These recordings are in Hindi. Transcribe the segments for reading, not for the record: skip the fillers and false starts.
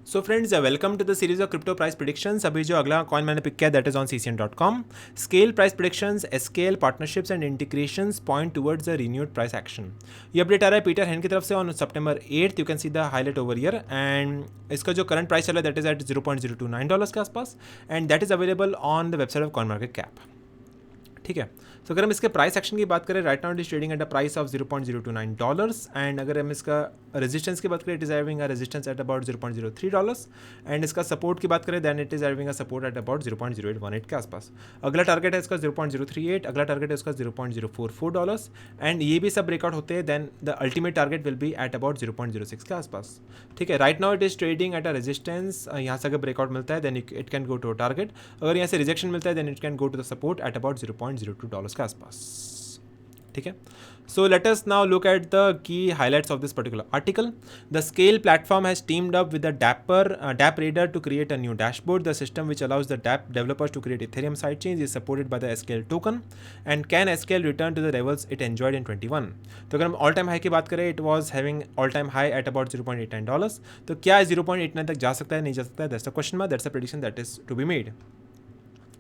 So friends, welcome to the series of crypto price predictions. अभी जो अगला कॉइन मैंने पिक किया that is on CCN.com। Scale price predictions, scale partnerships and integrations point towards the renewed price action. ये अपडेट आ रहा है पीटर हेन की तरफ से on September 8th। You can see the highlight over year and इसका जो करंट प्राइस चल रहा है दैट इज एट $0.029 के आसपास and that is available on the website of coin market cap. ठीक है, तो अगर हम इसके प्राइस एक्शन की बात करें, right now it is trading at a price of $0.029 and अगर हम इसका रेजिस्टेंस की बात करें, it is having a resistance at about $0.03 and इसका सपोर्ट की बात करें then it is having a support at about 0.0818 के आसपास। अगला टारगेट है इसका 0.038, अगला टारगेट है इसका $0.044 एंड ये भी सब ब्रेकआउट होते हैं then the ultimate target will be at about 0.06 के आसपास। ठीक है, right now it is trading at a resistance. यहाँ से अगर ब्रेकआउट मिलता है then it can go to a target, अगर यहाँ से रिजेक्शन मिलता है then it can go to the support at about $0.02 के आसपास। ठीक है, so let us now look at the key highlights of this particular article. The scale platform has teemed up with the DApp Raider to create a new dashboard. The system which allows the DApp developers to create Ethereum sidechains is supported by the SKL token and can SKL return to the levels it enjoyed in 21। तो अगर हम ऑल टाइम हाई की बात करें, it was having all time high at about $0.89। तो क्या 0.89 तक जा सकता है, नहीं जा सकता है, that's a question mark, that's a prediction that is to be made.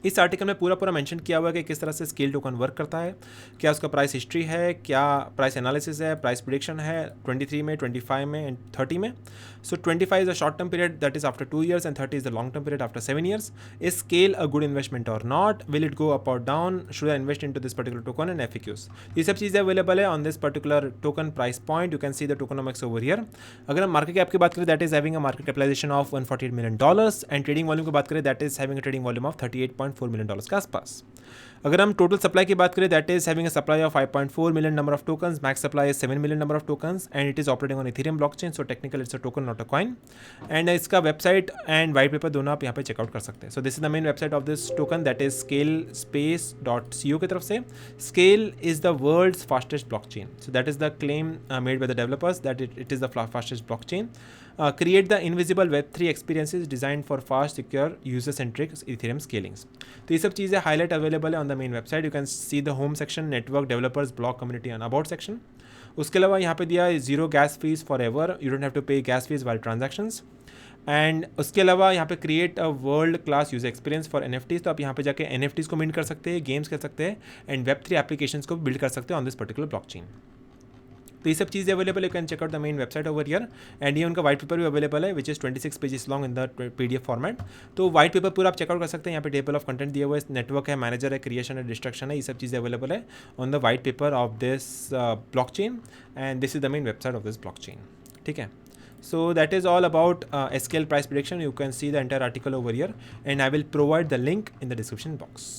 इस आर्टिकल में पूरा मेंशन किया हुआ है कि किस तरह से स्केल टोकन वर्क करता है, क्या उसका प्राइस हिस्ट्री है, क्या प्राइस एनालिसिस है, प्राइस प्रिडिक्शन है 23 में, 25 में एंड 30 में। So 25 is a short term period that is after 2 years and 30 is the long term period after 7 years। Is Skale a good investment और not, will it go up और down, should I invest into this particular token and FAQs। ये सब चीज़ें अवेलेबल है on this particular token price point. You can see the tokenomics over here. अगर हम मार्केट कैप की बात करें that is having a market capitalization of $148 million and trading volume की बात करें that is having a trading volume of $38.4 million के आसपास। अगर हम टोटल सप्लाई की बात करें that is having a supply of 5.4 million number of tokens, max supply is 7 million number of tokens and it is operating on Ethereum blockchain. So technical it's a token not a coin and इसका वेबसाइट एंड वाइट पेपर दोनों आप यहाँ पे चेकआउट कर सकते हैं। So this is the main website of this token that is scalespace.co की तरफ से। Scale is the world's fastest blockchain, so that is the claim made by the developers that it is the fastest blockchain. Create the invisible Web3 experiences designed for fast, secure, user-centric Ethereum scalings। तो ये सब चीज़ें हाईलाइट अवेलेबल है on the main website. You can see the home section, network, developers, block community and about section. उसके अलावा यहाँ पे दिया है 0 gas fees forever, you don't have to pay gas fees while transactions. And उसके अलावा यहाँ पे create a world class user experience for NFTs। तो आप यहाँ पे जाके NFTs को मिंट कर सकते हैं, गेम्स कर सकते हैं एंड Web3 एप्लीकेशंस को बिल्ड कर सकते हैं ऑन दिस पर्टिकुलर ब्लॉकचेन। तो ये सब चीज़ें अवेलेबल है, you can checkout the main website over here and ये उनका व्हाइट पेपर भी अवेलेबल है which is 26 pages long in the PDF format. तो व्हाइट पेपर पूरा आप चेकआउट कर सकते हैं। यहाँ पे टेबल ऑफ कंटेंट दिया हुआ है, नेटवर्क है, मैनेजर है, क्रिएशन है, डिस्ट्रक्शन है, ये सब चीज़ें अवेलेबल है on the white paper of this blockchain and this is the main website of this blockchain. ठीक है, so that is all about SKL price prediction. You can see the entire article over here and I will provide the link in the description box.